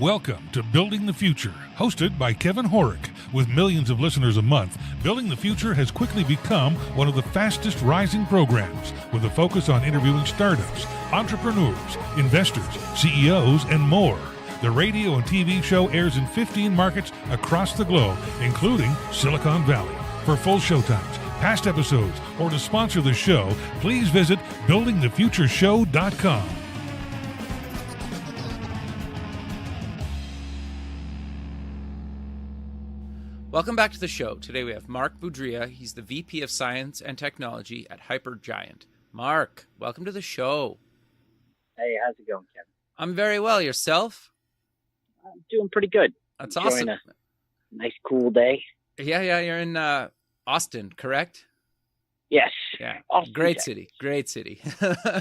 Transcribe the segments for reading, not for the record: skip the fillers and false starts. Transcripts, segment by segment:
Welcome to Building the Future, hosted by Kevin Horick. With millions of listeners a month, Building the Future has quickly become one of the fastest rising programs, with a focus on interviewing startups, entrepreneurs, investors, CEOs, and more. The radio and TV show airs in 15 markets across the globe, including Silicon Valley. For full showtimes, past episodes, or to sponsor the show, please visit buildingthefutureshow.com. Welcome back to the show. Today we have Marc Bourdia. He's the VP of Science and Technology at HyperGiant. Marc, welcome to the show. Hey, how's it going, Kevin? I'm very well. Yourself? I'm doing pretty good. That's Enjoying awesome. A nice, cool day. Yeah. You're in Austin, correct? Yes. Yeah. Austin, Great Texas. city. Great city.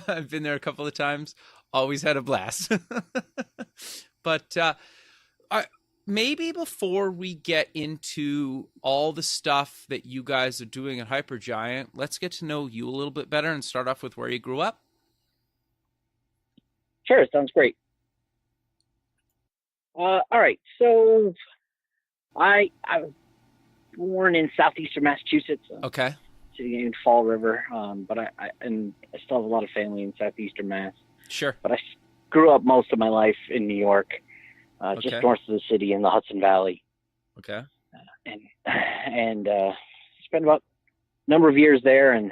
I've been there a couple of times. Always had a blast. But maybe before we get into all the stuff that you guys are doing at HyperGiant, let's get to know you a little bit better and start off with where you grew up. Sure, sounds great. All right, so I was born in southeastern Massachusetts, Okay. city named Fall River, but I still have a lot of family in southeastern Mass. Sure. But I grew up most of my life in New York, just Okay. north of the city in the Hudson Valley. Okay. And spent about a number of years there, and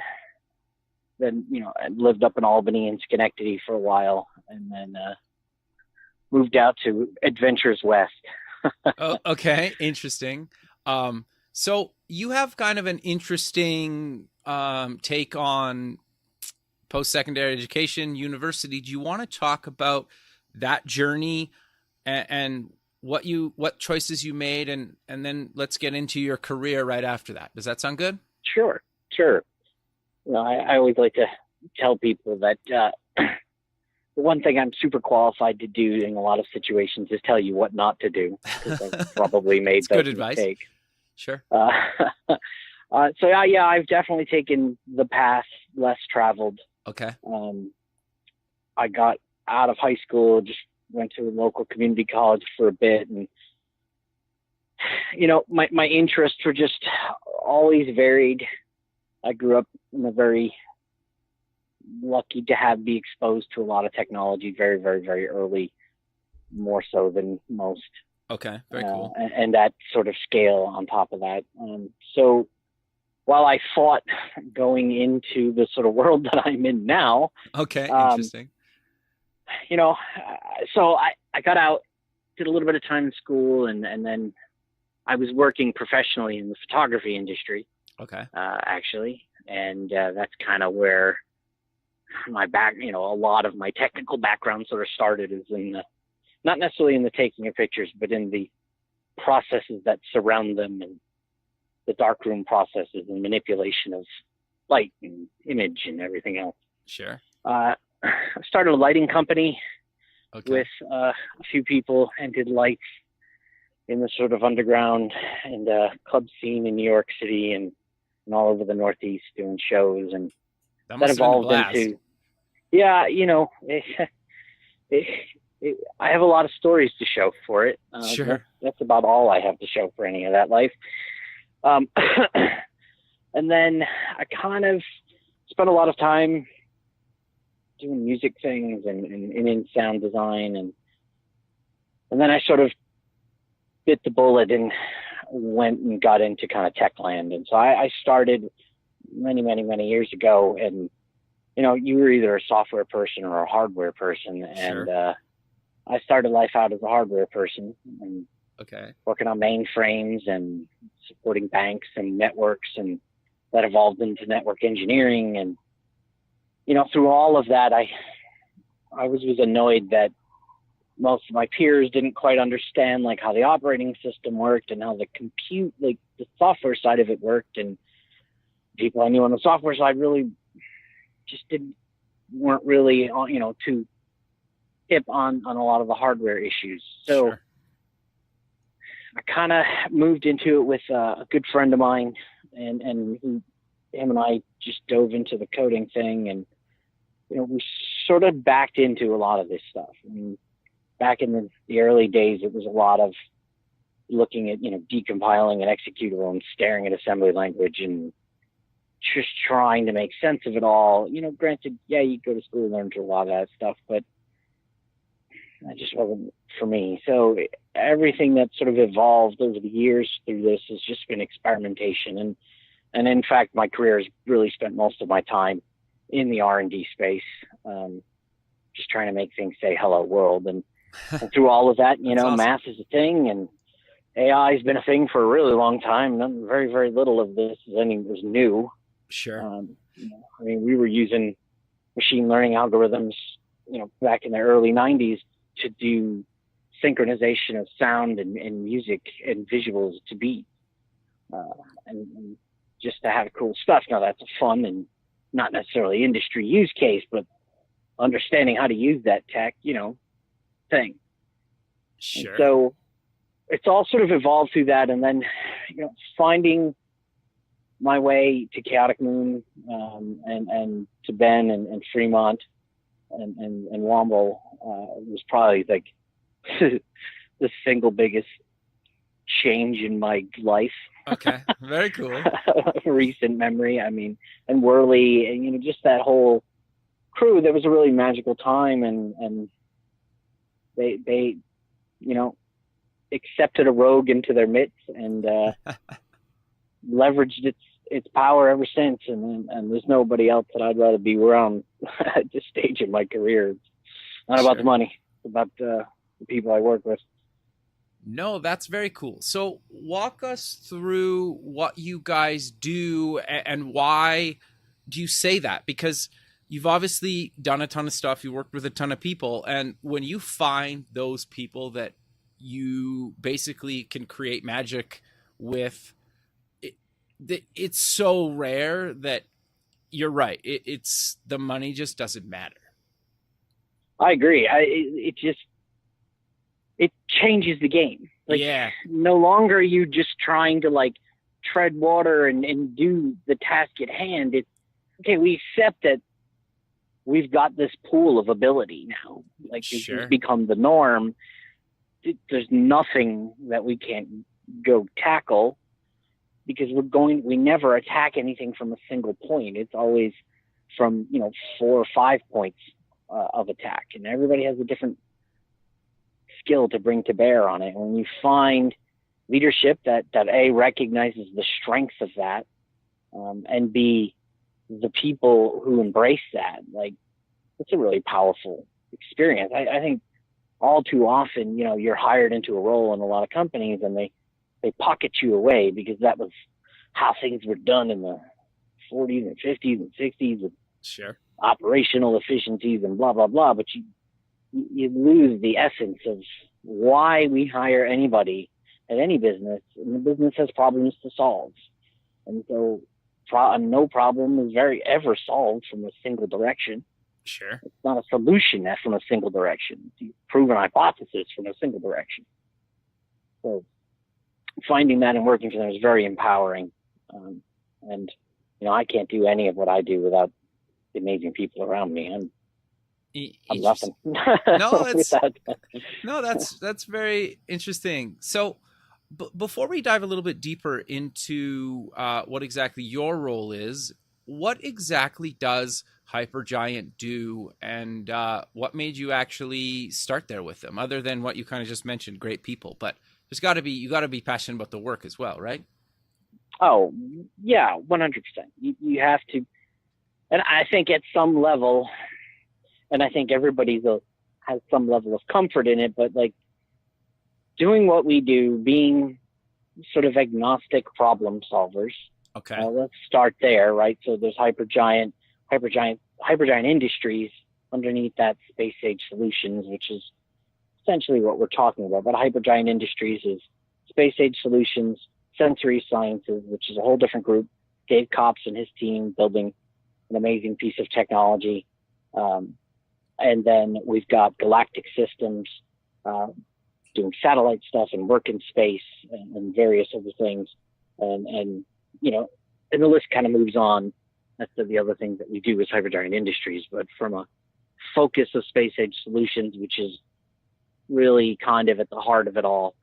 then I lived up in Albany and Schenectady for a while, and then moved out to Adventures West. Oh, okay. Interesting. So you have kind of an interesting take on post-secondary education, university. Do you want to talk about that journey and what choices you made, and then let's get into your career right after that? Does that sound good? Sure. I always like to tell people that the one thing I'm super qualified to do in a lot of situations is tell you what not to do, because I've probably made That's good that advice. mistake. Sure. I've definitely taken the path less traveled. Okay. I got out of high school, just went to a local community college for a bit, and my interests were just always varied. I grew up in a very lucky to be exposed to a lot of technology very, very, very early, more so than most. Okay. Very cool. And that sort of scale on top of that. So while I fought going into the sort of world that I'm in now, Okay. Interesting. So I got out, did a little bit of time in school, and then I was working professionally in the photography industry. Okay. Actually. And that's kind of where my a lot of my technical background sort of started, is not necessarily in the taking of pictures, but in the processes that surround them, and the darkroom processes and manipulation of light and image and everything else. Sure. I started a lighting company Okay. with a few people, and did lights in the sort of underground and club scene in New York City and all over the Northeast, doing shows, and That that must have been a evolved blast. into, I have a lot of stories to show for it. Sure. That's about all I have to show for any of that life. And then I kind of spent a lot of time doing music things and in sound design, and then I sort of bit the bullet and went and got into kind of tech land. And so I started many, many, many years ago, and you were either a software person or a hardware person. Sure. And I started life out as a hardware person, and Okay. working on mainframes and supporting banks and networks, and that evolved into network engineering. And through all of that, I was annoyed that most of my peers didn't quite understand like how the operating system worked and how the the software side of it worked. And people I knew on the software side really just weren't really too hip on a lot of the hardware issues. So Sure. I kind of moved into it with a good friend of mine, and him and I just dove into the coding thing, and we sort of backed into a lot of this stuff. I mean, back in the early days, it was a lot of looking at, decompiling an executable and staring at assembly language and just trying to make sense of it all. Granted, yeah, you go to school and learn a lot of that stuff, but that just wasn't for me. So everything that sort of evolved over the years through this has just been experimentation. And in fact, my career has really spent most of my time in the R&D space, just trying to make things say hello world. And through all of that, awesome. Math is a thing, and AI has been a thing for a really long time. Very, very little of this was new. Sure. We were using machine learning algorithms, back in the early 90s to do synchronization of sound and music and visuals to beat, and just to have cool stuff. Now that's a fun and not necessarily industry use case, but understanding how to use that tech, thing. Sure. And so it's all sort of evolved through that, and then finding my way to Chaotic Moon, and to Ben and Fremont and Womble was probably like the single biggest change in my life. Okay, very cool. Recent memory. And Worley, and just that whole crew. That was a really magical time, and they accepted a rogue into their midst and leveraged its power ever since. And there's nobody else that I'd rather be around at this stage in my career. It's not about the money. It's about the people I work with. No, that's very cool. So walk us through what you guys do and why do you say that? Because you've obviously done a ton of stuff. You worked with a ton of people. And when you find those people that you basically can create magic with, it's so rare that you're right. It's the money just doesn't matter. I agree. It changes the game. No longer are you just trying to tread water and do the task at hand. It's okay. We accept that we've got this pool of ability now. Sure. It's become the norm. There's nothing that we can't go tackle because we never attack anything from a single point. It's always from, 4 or 5 points of attack, and everybody has a different skill to bring to bear on it. And when you find leadership that A, recognizes the strengths of that, and B, the people who embrace that, it's a really powerful experience. I think all too often, you're hired into a role in a lot of companies and they pocket you away because that was how things were done in the 40s and 50s and 60s with sure operational efficiencies and blah, blah, blah. But you lose the essence of why we hire anybody at any business, and the business has problems to solve. And so no problem is ever solved from a single direction. Sure. It's not a solution that's from a single direction. It's a proven hypothesis from a single direction. So finding that and working for them is very empowering. And, I can't do any of what I do without the amazing people around me. I'm nothing. That's very interesting. So before we dive a little bit deeper into what exactly your role is, what exactly does HyperGiant do, and what made you actually start there with them, other than what you kind of just mentioned, great people? But you got to be passionate about the work as well, right? Oh yeah, 100%. You have to, and I think at some level, and I think everybody has some level of comfort in it, but doing what we do, being sort of agnostic problem solvers. Okay. Let's start there, right? So there's HyperGiant Industries underneath that, Space Age Solutions, which is essentially what we're talking about. But HyperGiant Industries is Space Age Solutions, Sensory Sciences, which is a whole different group. Dave Kops and his team building an amazing piece of technology. And then we've got Galactic Systems, doing satellite stuff and work in space and various other things. And the list kind of moves on. That's the other thing that we do is HyperGiant Industries, but from a focus of Space Age Solutions, which is really kind of at the heart of it all.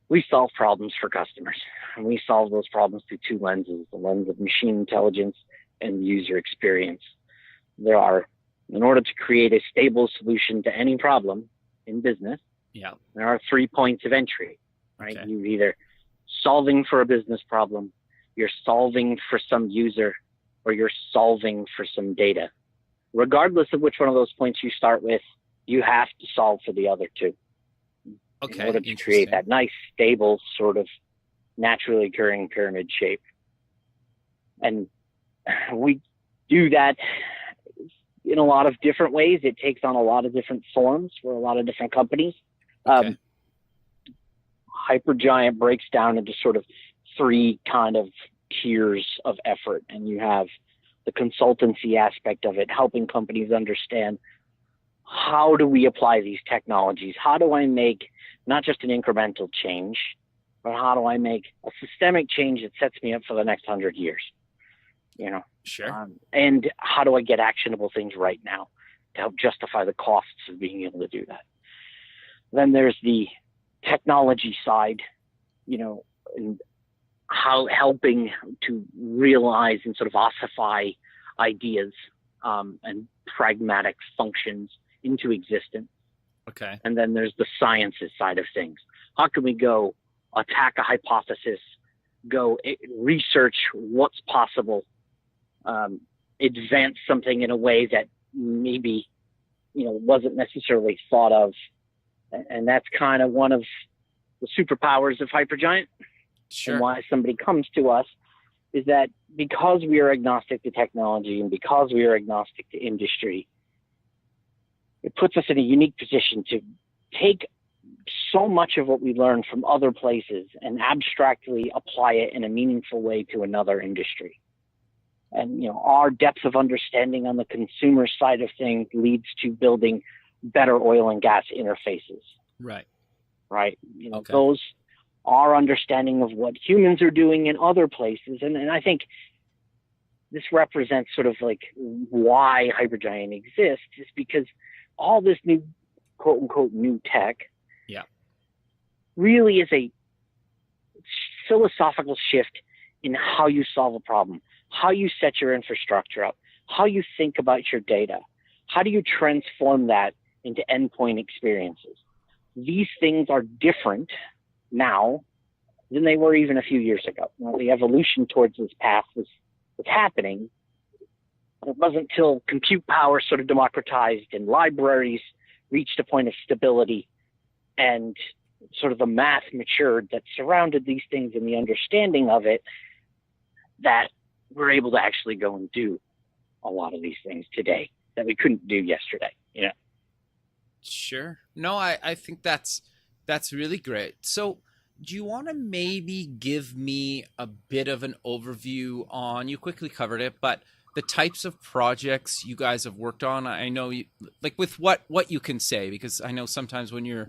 We solve problems for customers, and we solve those problems through two lenses: the lens of machine intelligence and user experience. In order to create a stable solution to any problem in business, there are 3 points of entry, right? Okay. You're either solving for a business problem, you're solving for some user, or you're solving for some data. Regardless of which one of those points you start with, you have to solve for the other two. Okay. In order to create that nice, stable, sort of naturally occurring pyramid shape. And we do that in a lot of different ways. It takes on a lot of different forms for a lot of different companies. Okay. HyperGiant breaks down into sort of 3 kind of tiers of effort. And you have the consultancy aspect of it, helping companies understand, how do we apply these technologies? How do I make not just an incremental change, but how do I make a systemic change that sets me up for the next 100 years? Sure. And how do I get actionable things right now to help justify the costs of being able to do that? Then there's the technology side, and how helping to realize and sort of ossify ideas and pragmatic functions into existence. Okay. And then there's the sciences side of things. How can we go attack a hypothesis, go research what's possible, advance something in a way that maybe, wasn't necessarily thought of. And that's kind of one of the superpowers of HyperGiant. Sure. And why somebody comes to us is that because we are agnostic to technology and because we are agnostic to industry, it puts us in a unique position to take so much of what we learn from other places and abstractly apply it in a meaningful way to another industry. And, our depth of understanding on the consumer side of things leads to building better oil and gas interfaces. Right. Right. Okay. Those our understanding of what humans are doing in other places. And I think this represents sort of like why HyperGiant exists, is because all this new, quote unquote, new tech really is a philosophical shift in how you solve a problem, how you set your infrastructure up, how you think about your data. How do you transform that into endpoint experiences? These things are different now than they were even a few years ago. The evolution towards this path was happening. It wasn't until compute power sort of democratized and libraries reached a point of stability and sort of the math matured that surrounded these things and the understanding of it, that we're able to actually go and do a lot of these things today that we couldn't do yesterday. Sure. No, I think that's really great. So do you want to maybe give me a bit of an overview on, you quickly covered it, but the types of projects you guys have worked on? I know you, like, with what you can say, because I know sometimes when you're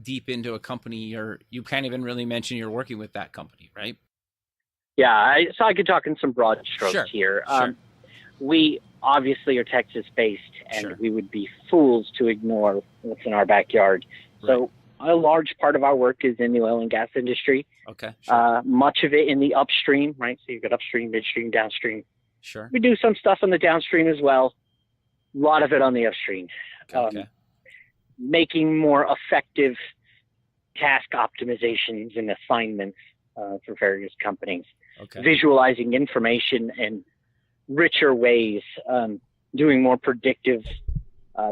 deep into a company, you can't even really mention you're working with that company, right? Yeah, so I could talk in some broad strokes here. Sure. We obviously are Texas-based, and we would be fools to ignore what's in our backyard. Right. So a large part of our work is in the oil and gas industry. Okay. Sure. Much of it in the upstream, right? So you've got upstream, midstream, downstream. Sure. We do some stuff on the downstream as well. A lot of it on the upstream. Okay. Making more effective task optimizations and assignments for various companies. Okay. Visualizing information in richer ways, doing more predictive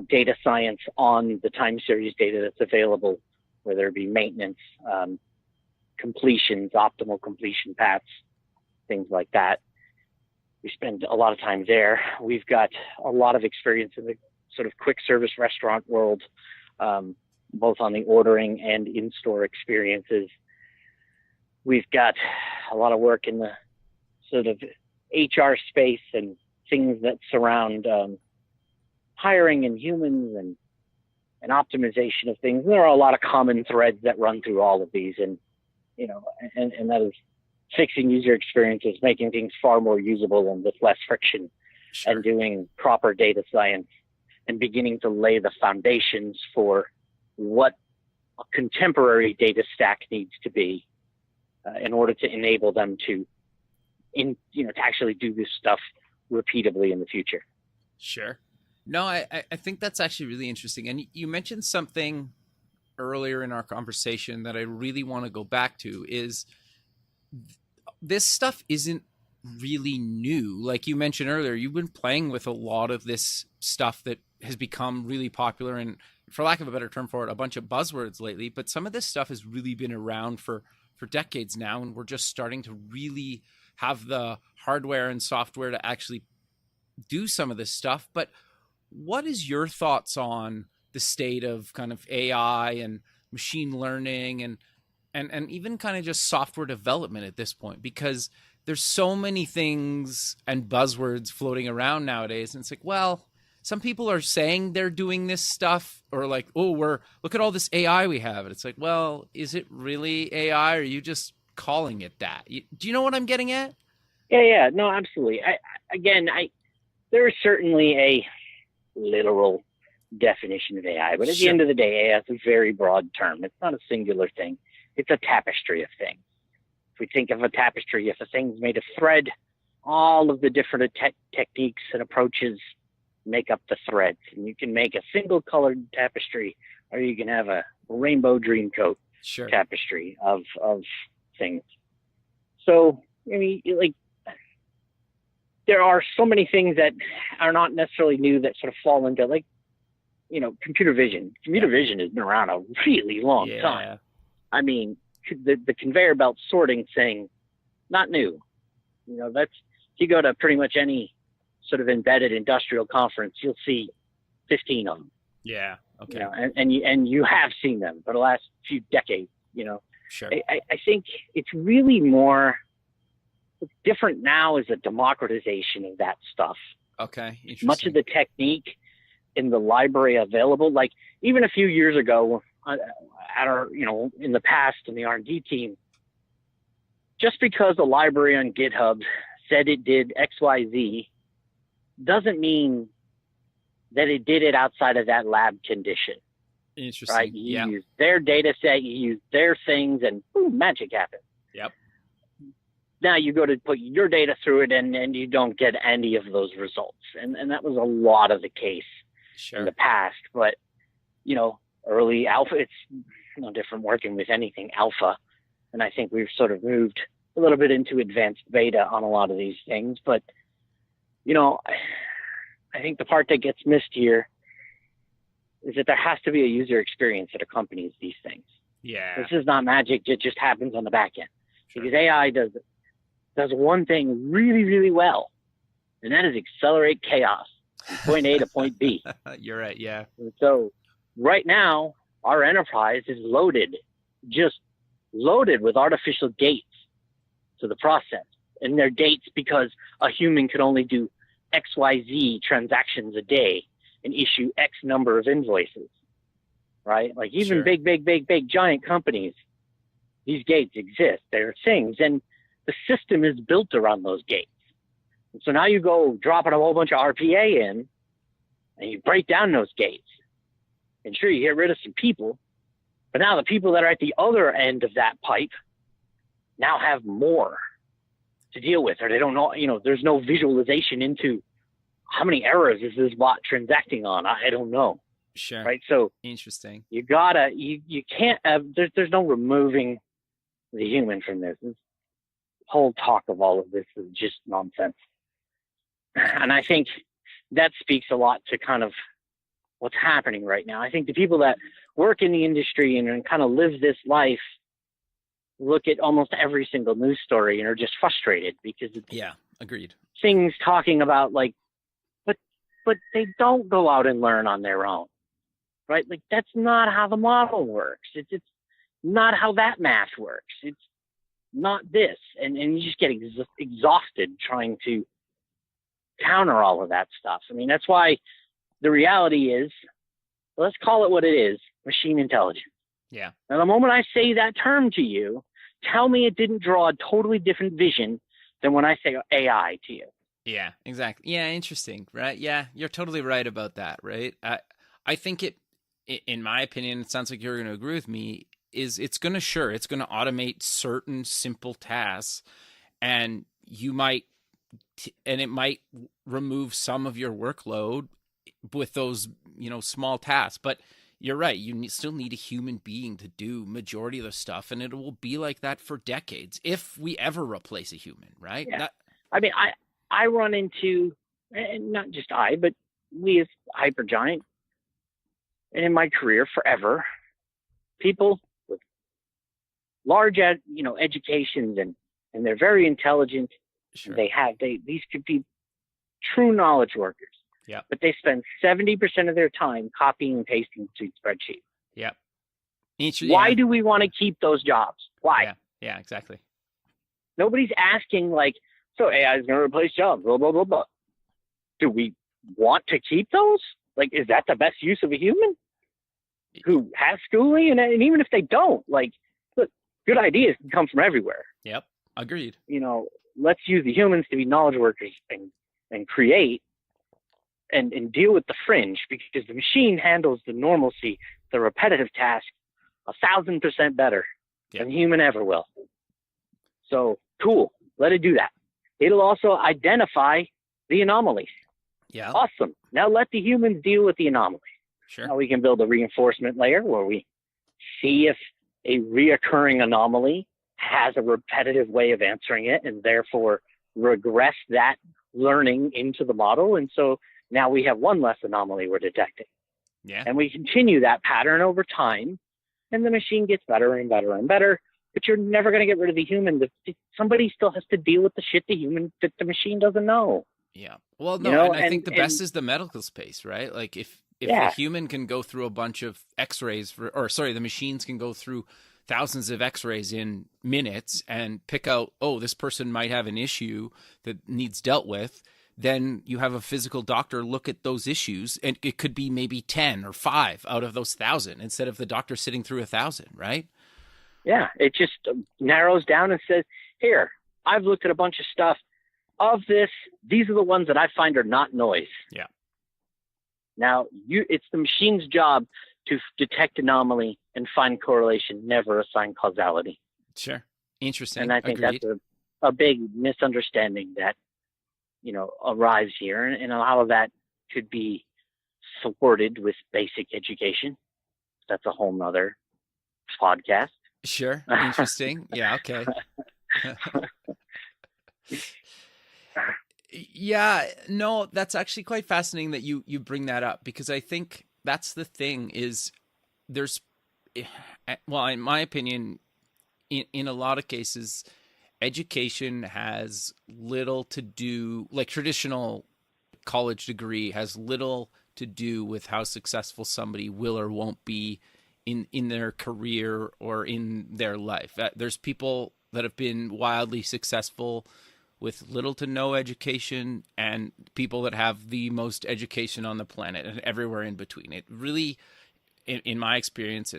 data science on the time series data that's available, whether it be maintenance, completions, optimal completion paths, things like that. We spend a lot of time there. We've got a lot of experience in the sort of quick service restaurant world, both on the ordering and in-store experiences. We've got a lot of work in the sort of HR space and things that surround hiring and humans and optimization of things. There are a lot of common threads that run through all of these, and that is fixing user experiences, making things far more usable and with less friction, and doing proper data science and beginning to lay the foundations for what a contemporary data stack needs to be in order to enable them to actually do this stuff repeatably in the future. Sure. No, I think that's actually really interesting. And you mentioned something earlier in our conversation that I really want to go back to is this stuff isn't really new. Like you mentioned earlier, you've been playing with a lot of this stuff that has become really popular and, for lack of a better term for it, a bunch of buzzwords lately. But some of this stuff has really been around for decades now, and we're just starting to really have the hardware and software to actually do some of this stuff. But what is your thoughts on the state of kind of AI and machine learning and even kind of just software development at this point? Because there's so many things and buzzwords floating around nowadays. And it's like, well, some people are saying they're doing this stuff, or like, oh, look at all this AI we have. And it's like, well, is it really AI, or are you just calling it that? Do you know what I'm getting at? Yeah, no, absolutely. There is certainly a literal definition of AI, but at the end of the day, AI is a very broad term. It's not a singular thing. It's a tapestry of things. If we think of a tapestry, if a thing's made of thread, all of the different techniques and approaches make up the threads. And you can make a single colored tapestry, or you can have a rainbow dream coat tapestry of things. So, I mean, like, there are so many things that are not necessarily new that sort of fall into, like, computer vision. Computer vision has been around a really long time. I mean, the conveyor belt sorting thing, not new. If you go to pretty much any sort of embedded industrial conference, you'll see 15 of them. Yeah. Okay. And you have seen them for the last few decades. Sure. I think it's really more different now is a democratization of that stuff. Okay. Interesting. Much of the technique in the library available, like even a few years ago, in the past in the R&D team, just because a library on GitHub said it did XYZ doesn't mean that it did it outside of that lab condition. Interesting. Right? You use their data set, you use their things, and boom, magic happens. Yep. Now you go to put your data through it, and you don't get any of those results. And that was a lot of the case in the past. But, early alpha, it's no different working with anything alpha. And I think we've sort of moved a little bit into advanced beta on a lot of these things. But, I think the part that gets missed here is that there has to be a user experience that accompanies these things. Yeah. This is not magic. It just happens on the back end. Because AI does one thing really, really well, and that is accelerate chaos from point A to point B. You're right, yeah. And so right now, our enterprise is just loaded with artificial gates to the process. And they're gates because a human could only do XYZ transactions a day and issue X number of invoices, right? Like even big giant companies, these gates exist. They're things, and the system is built around those gates. And so now you go dropping a whole bunch of RPA in, and you break down those gates. And sure, you get rid of some people, but now the people that are at the other end of that pipe now have more to deal with, or they don't know, there's no visualization into how many errors is this bot transacting on. I don't know. Sure. Right. So interesting. You can't have, there's no removing the human from this. This whole talk of all of this is just nonsense. And I think that speaks a lot to kind of what's happening right now. I think the people that work in the industry and kind of live this life look at almost every single news story and are just frustrated because it's agreed. Things talking about like, but they don't go out and learn on their own, right? Like that's not how the model works. It's not how that math works. It's not this. And you just get exhausted trying to counter all of that stuff. I mean, that's why the reality is, let's call it what it is, machine intelligence. Yeah. Now, the moment I say that term to you, tell me it didn't draw a totally different vision than when I say AI to you. Yeah, exactly. Yeah, interesting, right? Yeah, you're totally right about that, right? I think in my opinion, it sounds like you're going to agree with me, is it's going to automate certain simple tasks, and it might remove some of your workload with those, small tasks. But you're right. You still need a human being to do majority of the stuff, and it will be like that for decades if we ever replace a human, right? Yeah. I mean, I run into, and not just I, but we as HyperGiant, and in my career forever, people with large, educations, and they're very intelligent. Sure. These could be true knowledge workers. Yeah. But they spend 70% of their time copying and pasting to spreadsheets. Yeah. Why do we want to keep those jobs? Why? Yeah, exactly. Nobody's asking so AI is going to replace jobs, blah, blah, blah, blah. Do we want to keep those? Is that the best use of a human who has schooling? And even if they don't, look, good ideas can come from everywhere. Yep. Agreed. Let's use the humans to be knowledge workers and create and deal with the fringe, because the machine handles the normalcy, the repetitive task 1,000% better than human ever will. So cool. Let it do that. It'll also identify the anomalies. Yeah. Awesome. Now let the humans deal with the anomalies. Sure. Now we can build a reinforcement layer where we see if a reoccurring anomaly has a repetitive way of answering it, and therefore regress that learning into the model. And so now we have one less anomaly we're detecting. Yeah. And we continue that pattern over time, and the machine gets better and better and better. But you're never going to get rid of the human. Somebody still has to deal with the shit that the machine doesn't know. Yeah. Well, no, and I think the best is the medical space, right? If a human can go through a bunch of x-rays the machines can go through thousands of x-rays in minutes and pick out, this person might have an issue that needs dealt with, then you have a physical doctor look at those issues, and it could be maybe 10 or 5 out of those 1,000 instead of the doctor sitting through 1,000, right? Yeah, it just narrows down and says, here, I've looked at a bunch of stuff. Of this, these are the ones that I find are not noise. Yeah. Now, it's the machine's job to detect anomaly and find correlation, never assign causality. Sure. Interesting. And I think Agreed. that's a big misunderstanding that, arrives here. And a lot of that could be thwarted with basic education. That's a whole nother podcast. Sure. Interesting. Yeah. Okay. Yeah. No, that's actually quite fascinating that you bring that up, because I think that's the thing is in my opinion, in a lot of cases, education has little to do, traditional college degree has little to do with how successful somebody will or won't be in their career or in their life. There's people that have been wildly successful with little to no education, and people that have the most education on the planet, and everywhere in between. It really, in my experience,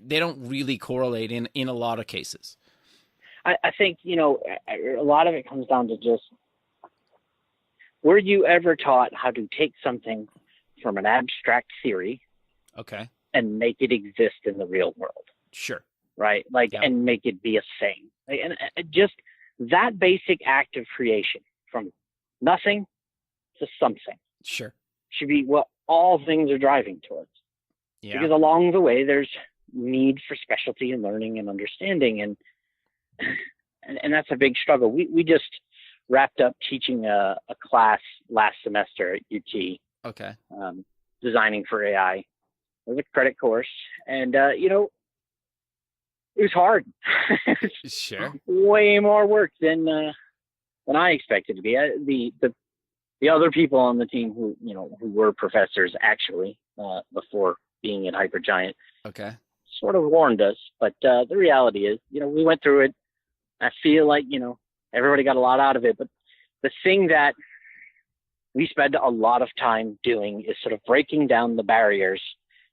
they don't really correlate in a lot of cases. I think, a lot of it comes down to just, were you ever taught how to take something from an abstract theory, okay, and make it exist in the real world? Sure. Right? And make it be a thing. And just that basic act of creation, from nothing to something, sure, should be what all things are driving towards. Yeah. Because along the way, there's need for specialty and learning and understanding. And that's a big struggle. We just wrapped up teaching a class last semester at UT. Okay. Designing for AI. It was a credit course. And, it was hard. Sure. Way more work than I expected to be. The other people on the team who were professors actually before being at HyperGiant, okay, sort of warned us. But the reality is, we went through it. I feel like everybody got a lot out of it. But the thing that we spend a lot of time doing is sort of breaking down the barriers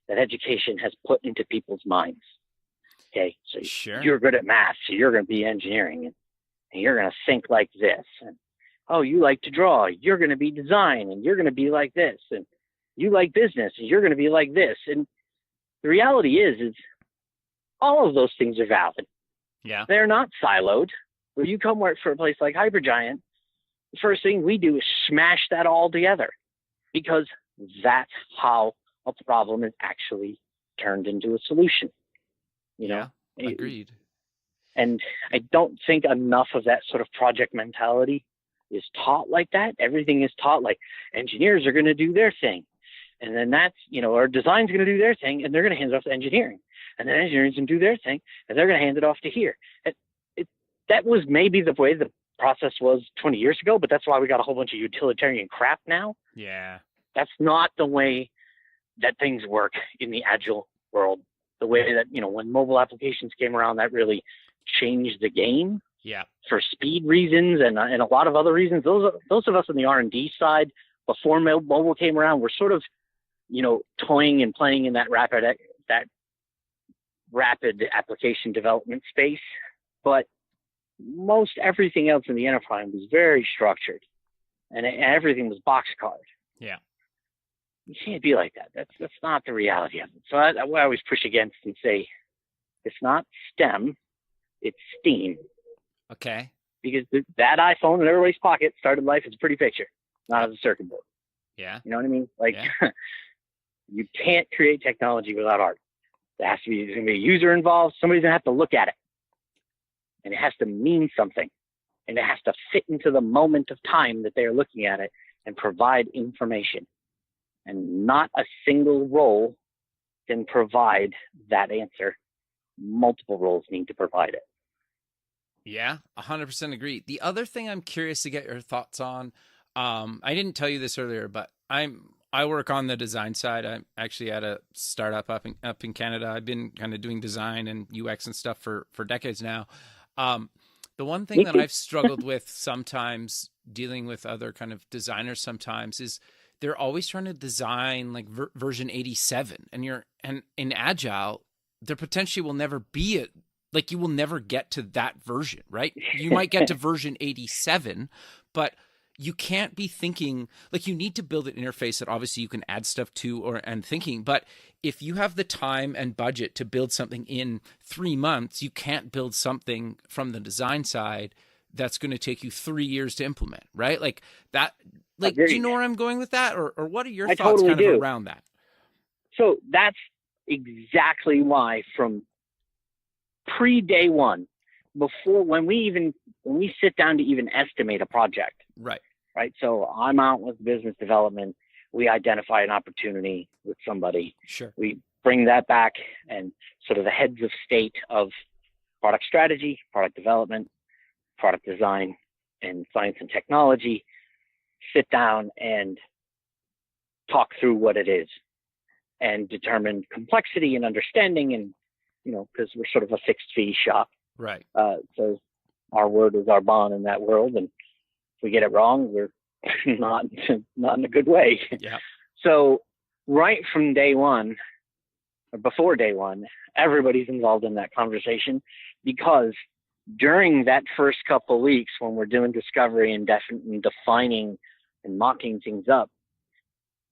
that education has put into people's minds. Okay, so sure, you're good at math, so you're going to be engineering, and you're going to think like this. And you like to draw, you're going to be design, and you're going to be like this. And You like business, you're going to be like this. And the reality is all of those things are valid. Yeah. They're not siloed. When you come work for a place like HyperGiant, the first thing we do is smash that all together, because that's how a problem is actually turned into a solution. You know? Agreed. And I don't think enough of that sort of project mentality is taught like that. Everything is taught like engineers are going to do their thing. And then that's, our design's going to do their thing, and they're going to hand it off to engineering. And then engineering's going to do their thing, and they're going to hand it off to here. That was maybe the way the process was 20 years ago, but that's why we got a whole bunch of utilitarian crap now. Yeah. That's not the way that things work in the agile world. The way that, when mobile applications came around, that really changed the game. Yeah. For speed reasons and a lot of other reasons. Those of us on the R&D side, before mobile came around, were sort of, toying and playing in that rapid application development space. But most everything else in the enterprise was very structured, and everything was boxcard. Yeah. You can't be like that. That's not the reality of it. So I always push against and say, it's not STEM, it's STEAM. Okay. Because that iPhone in everybody's pocket started life as a pretty picture, not as a circuit board. Yeah. You know what I mean? Like, you can't create technology without art. There's going to be a user involved. Somebody's going to have to look at it. And it has to mean something. And it has to fit into the moment of time that they are looking at it and provide information. And not a single role can provide that answer. Multiple roles need to provide it. Yeah, 100% agree. The other thing I'm curious to get your thoughts on, I didn't tell you this earlier, but I work on the design side. I'm actually at a startup up in Canada. I've been kind of doing design and UX and stuff for decades now. The one thing that I've struggled with sometimes, dealing with other kind of designers sometimes, is they're always trying to design like version 87, and in Agile, there potentially will never be like you will never get to that version, right? You might get to version 87, but you can't be thinking like you need to build an interface that obviously you can add stuff to and thinking. But if you have the time and budget to build something in 3 months, you can't build something from the design side that's going to take you 3 years to implement, right? Like that. Like, do you know where I'm going with that, or what are your thoughts totally kind of do. around that? So that's exactly why from pre-day one, before when we sit down to even estimate a project, right? So I'm out with business development. We identify an opportunity with somebody. Sure. We bring that back, and sort of the heads of state of product strategy, product development, product design, and science and technology sit down and talk through what it is and determine complexity and understanding, and because we're sort of a fixed fee shop, right? So our word is our bond in that world, and if we get it wrong, we're not in a good way. Yeah. So right from day one, or before day one, everybody's involved in that conversation, because during that first couple of weeks when we're doing discovery and defining and mocking things up,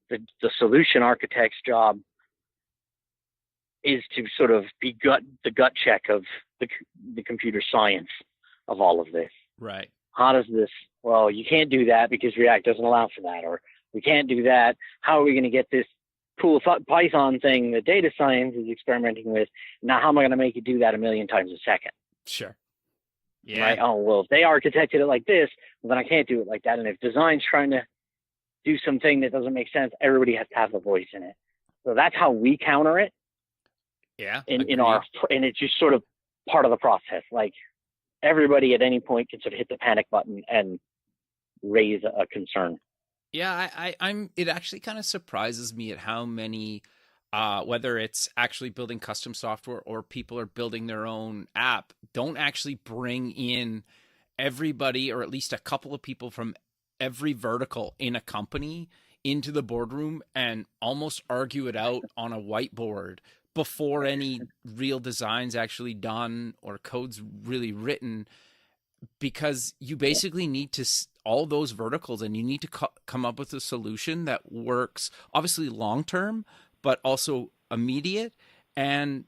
the solution architect's job is to sort of be the gut check of the computer science of all of this. Right. How does this, well, you can't do that because React doesn't allow for that, or we can't do that. How are we going to get this cool Python thing that data science is experimenting with? Now, how am I going to make it do that 1 million times a second? Sure. Yeah. Right. Oh, well, if they architected it like this, well, then I can't do it like that. And if design's trying to do something that doesn't make sense, everybody has to have a voice in it. So that's how we counter it. Yeah. And it's just sort of part of the process. Like, everybody at any point can sort of hit the panic button and raise a concern. Yeah, it actually kind of surprises me at how many, whether it's actually building custom software or people are building their own app, don't actually bring in everybody, or at least a couple of people from every vertical in a company, into the boardroom and almost argue it out on a whiteboard before any real design's actually done or code's really written. because you basically need to all those verticals, and you need to come up with a solution that works obviously long term, but also immediate, and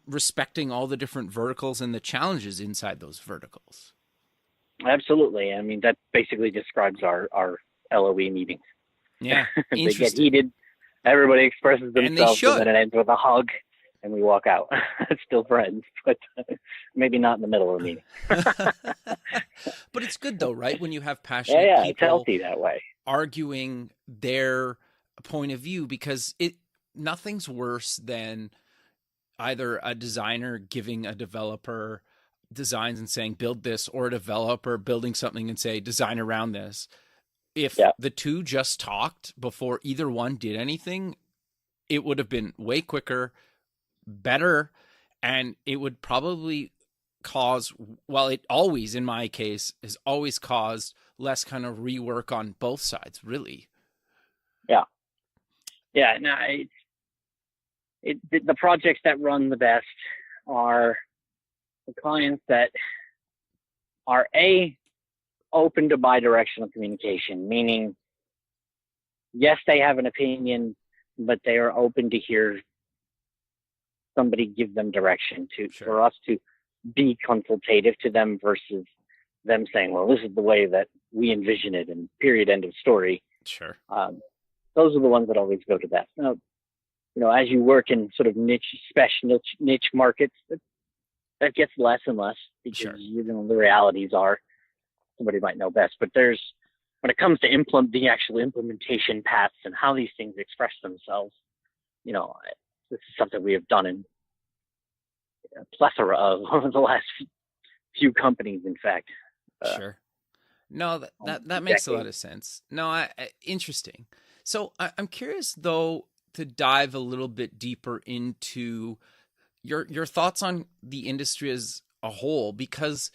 respecting all the different verticals and the challenges inside those verticals. Absolutely. I mean, that basically describes our LOE meetings. Yeah. They get heated. Everybody expresses themselves, and then it ends with a hug, and we walk out. Still friends, but maybe not in the middle of a meeting. But it's good though, right? When you have passionate people, it's healthy that way, arguing their point of view, because nothing's worse than either a designer giving a developer designs and saying build this, or a developer building something and say design around this. If the two just talked before either one did anything, it would have been way quicker, better, and it would probably cause, well, it always, in my case, has always caused less kind of rework on both sides, really. Yeah. No, the projects that run the best are the clients that are open to bi-directional communication, meaning, yes, they have an opinion, but they are open to hear somebody give them direction for us to be consultative to them versus them saying, well, this is the way that we envision it, and period, end of story. Sure. Those are the ones that always go to that. Now, as you work in sort of niche markets, that gets less and less, because the realities are somebody might know best. But when it comes to the actual implementation paths and how these things express themselves, this is something we have done in a plethora of over the last few companies, in fact. Sure. No, that makes a lot of sense. No, interesting. So I'm curious, though, to dive a little bit deeper into your thoughts on the industry as a whole, because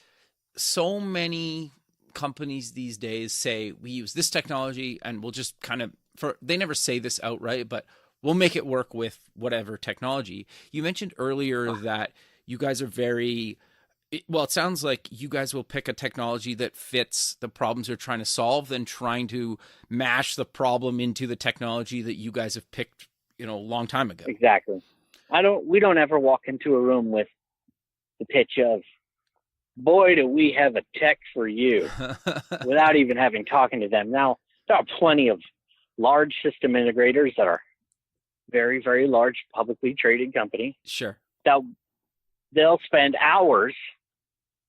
so many companies these days say we use this technology and we'll just they never say this outright, but we'll make it work with whatever technology. You mentioned earlier that you guys are it sounds like you guys will pick a technology that fits the problems you're trying to solve than trying to mash the problem into the technology that you guys have picked, a long time ago. Exactly. We don't ever walk into a room with the pitch of, boy, do we have a tech for you, without even having talking to them. Now, there are plenty of large system integrators that are very, very large publicly traded companies. Sure. They'll spend hours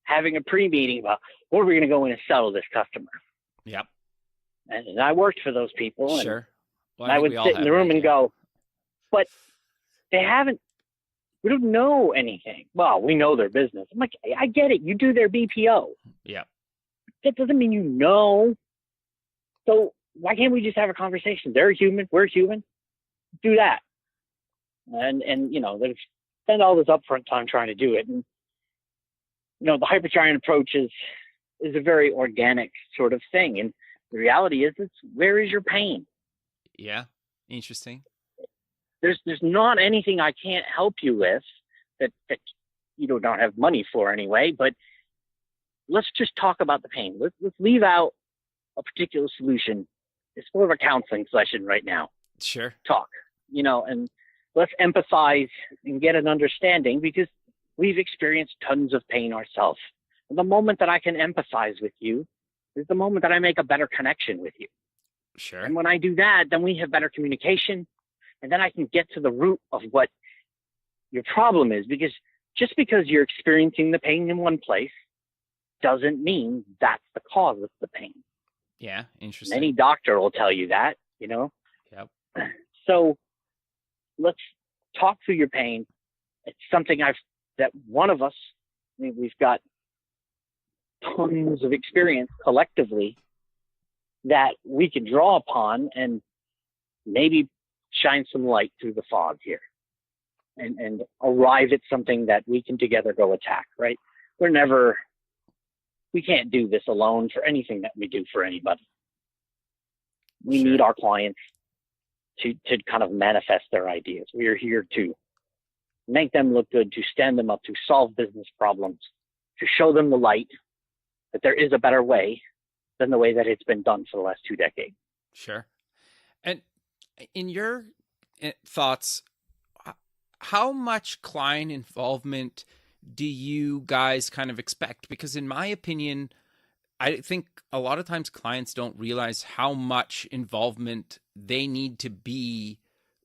having a pre-meeting about what are we going to go in and sell to this customer. Yep. And I worked for those people. Sure. And I would sit in the room and go, but we don't know anything. Well, we know their business. I'm like, I get it. You do their BPO. Yeah. That doesn't mean you know. So why can't we just have a conversation? They're human. We're human. Do that. And they spend all this upfront time trying to do it. And, the HyperGiant approach is a very organic sort of thing. And the reality is, where is your pain? Yeah. Interesting. There's not anything I can't help you with that you don't have money for anyway, but let's just talk about the pain. Let's leave out a particular solution. It's more of a counseling session right now. Sure. Talk, and let's empathize and get an understanding, because we've experienced tons of pain ourselves. And the moment that I can empathize with you is the moment that I make a better connection with you. Sure. And when I do that, then we have better communication. And then I can get to the root of what your problem is, because just because you're experiencing the pain in one place doesn't mean that's the cause of the pain. Yeah, interesting. Any doctor will tell you that, Yep. So let's talk through your pain. It's something that one of us, we've got tons of experience collectively that we can draw upon and maybe shine some light through the fog here and arrive at something that we can together go attack, right? We can't do this alone for anything that we do for anybody. We need our clients to kind of manifest their ideas. We are here to make them look good, to stand them up, to solve business problems to show them the light that there is a better way than the way that it's been done for the last 2 decades. Sure. And in your thoughts, how much client involvement do you guys kind of expect? Because in my opinion, I think a lot of times clients don't realize how much involvement they need to be,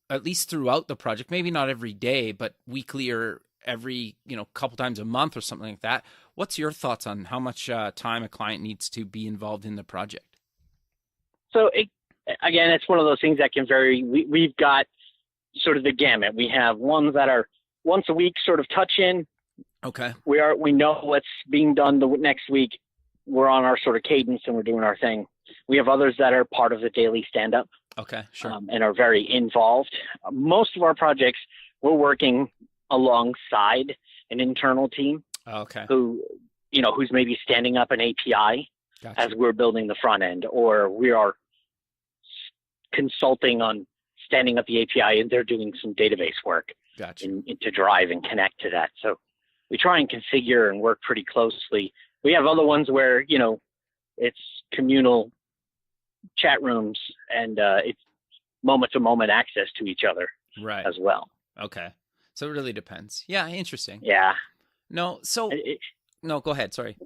at least throughout the project. Maybe not every day, but weekly or every, couple times a month or something like that. What's your thoughts on how much time a client needs to be involved in the project? So again, it's one of those things that can vary. We've got sort of the gamut. We have ones that are once a week sort of touch in. Okay. We know what's being done the next week. We're on our sort of cadence and we're doing our thing. We have others that are part of the daily stand-up. Okay, sure. And are very involved. Most of our projects, we're working alongside an internal team. Okay. Who's maybe standing up an API Gotcha. as we're building the front end, or we are consulting on standing up the API and they're doing some database work Gotcha. to drive and connect to that. So we try and configure and work pretty closely. We have other ones where, it's communal chat rooms and it's moment-to-moment access to each other Right. as well. Okay. So it really depends. Yeah, interesting. Yeah. No, so no, go ahead. Sorry.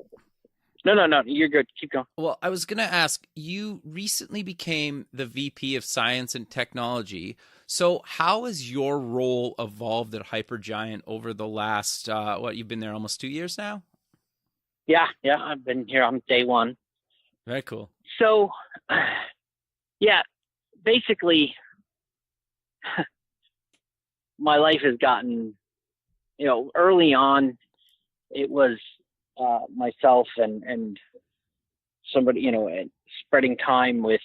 No, you're good. Keep going. Well, I was going to ask, you recently became the VP of Science and Technology. So how has your role evolved at HyperGiant over the last, you've been there almost 2 years now? Yeah, I've been here on day one. Very cool. So, yeah, basically, my life has gotten, early on, it was myself and somebody, spreading time with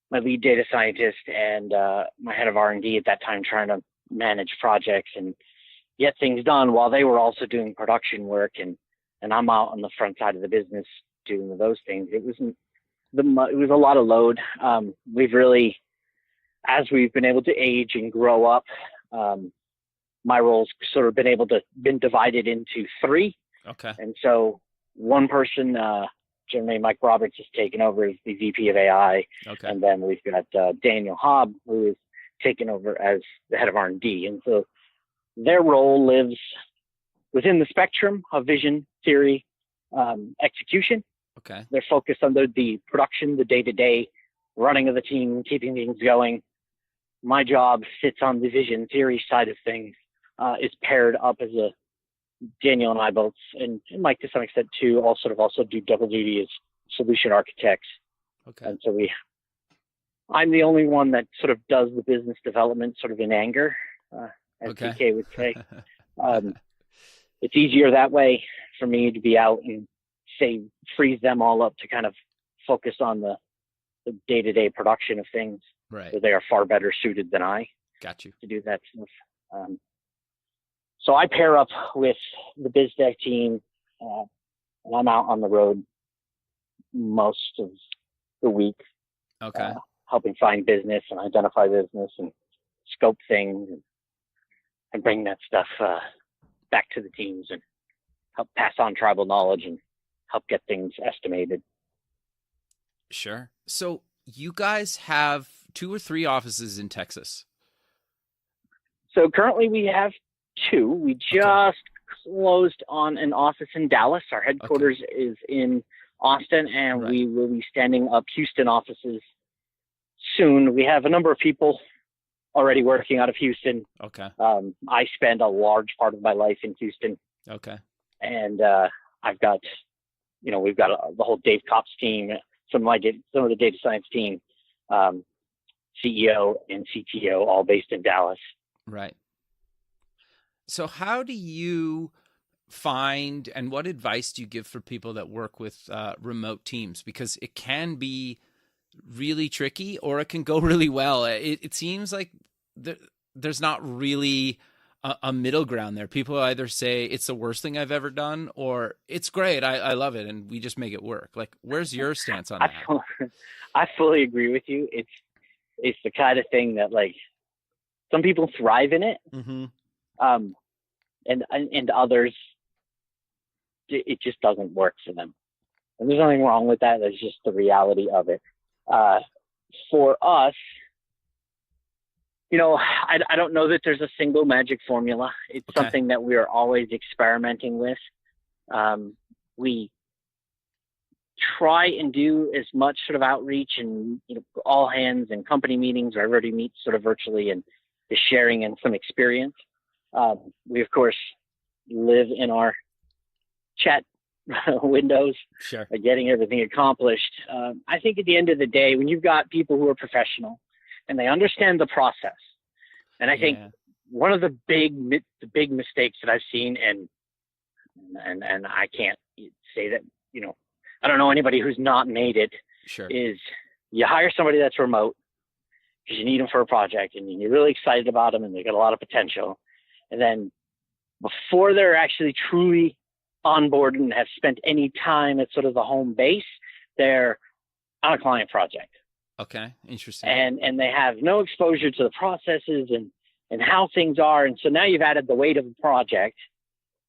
my lead data scientist and my head of R&D at that time, trying to manage projects and get things done while they were also doing production work, and I'm out on the front side of the business doing those things. It was a lot of load. We've really, as we've been able to age and grow up, my role's sort of been divided into 3. Okay. And so one person, generally Mike Roberts, has taken over as the VP of AI. Okay. And then we've got Daniel Hobb, who is taken over as the head of R&D. And so their role lives within the spectrum of vision, theory, execution. Okay. They're focused on the production, the day-to-day running of the team, keeping things going. My job sits on the vision theory side of things, is paired up as Daniel and I both, and Mike to some extent too, all sort of also do double duty as solution architects. Okay. And so I'm the only one that sort of does the business development sort of in anger, as Okay. PK would say. It's easier that way for me to be out and freeze them all up to kind of focus on the day-to-day production of things. Right. So they are far better suited than I Got you. to do that stuff. So I pair up with the biz dev team, and I'm out on the road most of the week, Okay. helping find business and identify business and scope things and bring that stuff back to the teams and help pass on tribal knowledge and help get things estimated. Sure. So you guys have 2 or 3 offices in Texas. So currently we have 2. We just closed on an office in Dallas. Our headquarters is in Austin, and Right. we will be standing up Houston offices soon. We have a number of people already working out of Houston. Okay. I spend a large part of my life in Houston, Okay. and I've got, we've got the whole Dave Kopp's team, some of the data science team, CEO and CTO, all based in Dallas. Right. So how do you find, and what advice do you give for people that work with remote teams? Because it can be really tricky, or it can go really well. It seems like there's not really a middle ground there. People either say it's the worst thing I've ever done, or it's great, I love it, and we just make it work. Like, where's your stance on that? I fully agree with you. It's the kind of thing that, like, some people thrive in it, Mm-hmm. and others it just doesn't work for them. And there's nothing wrong with that. That's just the reality of it. For us, I don't know that there's a single magic formula. It's something that we are always experimenting with. We try and do as much sort of outreach and all hands and company meetings where everybody meets sort of virtually and is sharing and some experience. We of course live in our chat windows, getting everything accomplished. I think at the end of the day, when you've got people who are professional and they understand the process, and I think one of the big mistakes that I've seen, and I can't say that I don't know anybody who's not made it, is you hire somebody that's remote because you need them for a project and you're really excited about them and they got a lot of potential. And then before they're actually truly on board and have spent any time at sort of the home base, they're on a client project. Okay, interesting. And they have no exposure to the processes and how things are. And so now you've added the weight of the project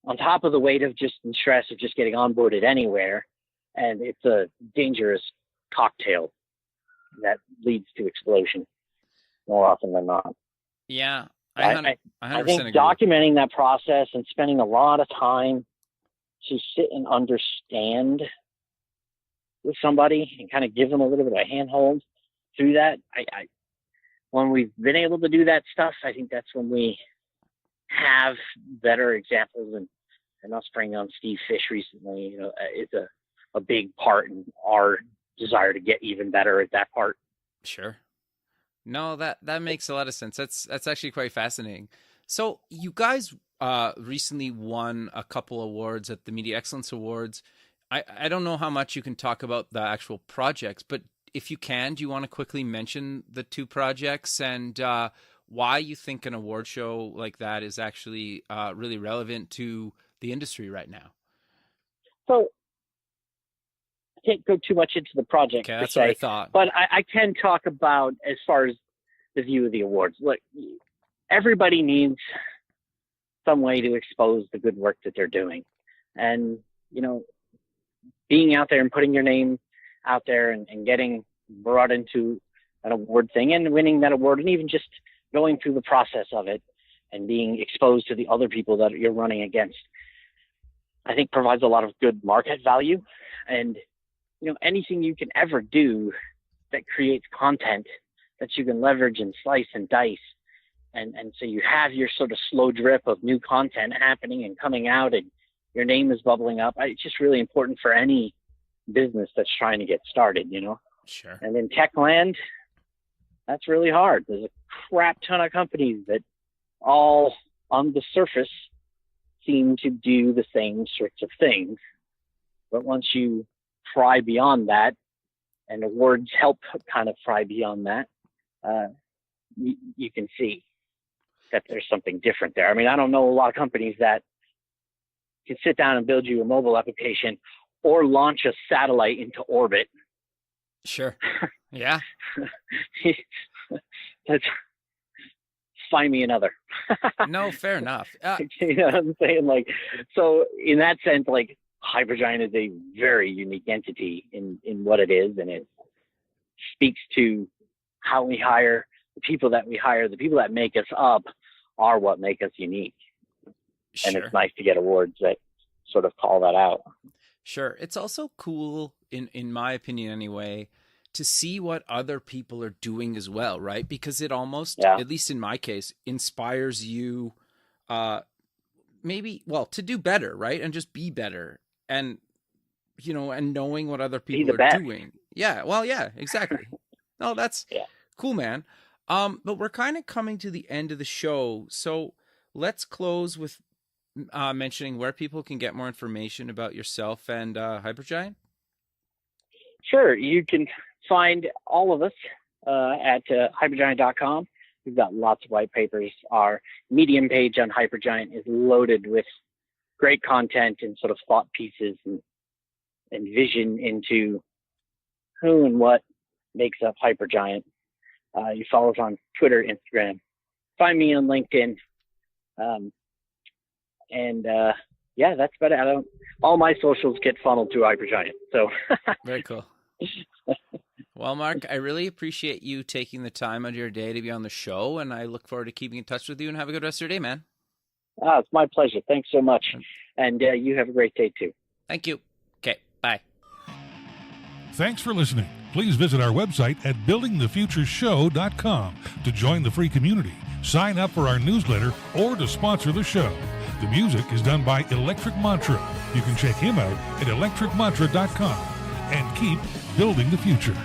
on top of the weight of just the stress of just getting onboarded anywhere. And it's a dangerous cocktail that leads to explosion more often than not. Yeah, I 100% think agree. documenting that process and spending a lot of time to sit and understand with somebody and kind of give them a little bit of a handhold through that. When we've been able to do that stuff, I think that's when we have better examples. And us bringing on Steve Fish recently, is a big part in our desire to get even better at that part. Sure. No, that makes a lot of sense. That's actually quite fascinating. So you guys recently won a couple awards at the Media Excellence Awards. I don't know how much you can talk about the actual projects, but if you can, do you want to quickly mention the two projects and why you think an award show like that is actually really relevant to the industry right now? So I can't go too much into the project. Okay, that's what I thought. But I can talk about as far as the view of the awards. Look, everybody needs some way to expose the good work that they're doing. And, being out there and putting your name out there and getting brought into an award thing and winning that award and even just going through the process of it and being exposed to the other people that you're running against, I think provides a lot of good market value. And, anything you can ever do that creates content that you can leverage and slice and dice. And so you have your sort of slow drip of new content happening and coming out and your name is bubbling up. It's just really important for any business that's trying to get started, Sure. And in tech land, that's really hard. There's a crap ton of companies that all on the surface seem to do the same sorts of things. But once you pry beyond that, and awards help kind of pry beyond that, you can see that there's something different there. I mean, I don't know a lot of companies that can sit down and build you a mobile application or launch a satellite into orbit. Sure. Yeah. That's, find me another. No, fair enough. You know what I'm saying? So in that sense, HyperGiant is a very unique entity in what it is, and it speaks to how we hire, the people that we hire, the people that make us up are what make us unique. Sure. And it's nice to get awards that sort of call that out. Sure. It's also cool, in my opinion anyway, to see what other people are doing as well, right? Because it almost, at least in my case, inspires you to do better, right? And just be better. And, and knowing what other people are doing. Yeah. Well, yeah, exactly. No, that's cool, man. But we're kind of coming to the end of the show. So let's close with mentioning where people can get more information about yourself and HyperGiant. Sure. You can find all of us at hypergiant.com. We've got lots of white papers. Our Medium page on HyperGiant is loaded with great content and sort of thought pieces and vision into who and what makes up HyperGiant. You follow us on Twitter, Instagram. Find me on LinkedIn. That's about it. all my socials get funneled through HyperGiant. So Very cool. Well, Marc, I really appreciate you taking the time out of your day to be on the show, and I look forward to keeping in touch with you, and have a good rest of your day, man. It's my pleasure. Thanks so much. And you have a great day too. Thank you. Okay, bye. Thanks for listening. Please visit our website at buildingthefutureshow.com to join the free community, sign up for our newsletter, or to sponsor the show. The music is done by Electric Mantra. You can check him out at electricmantra.com and keep building the future.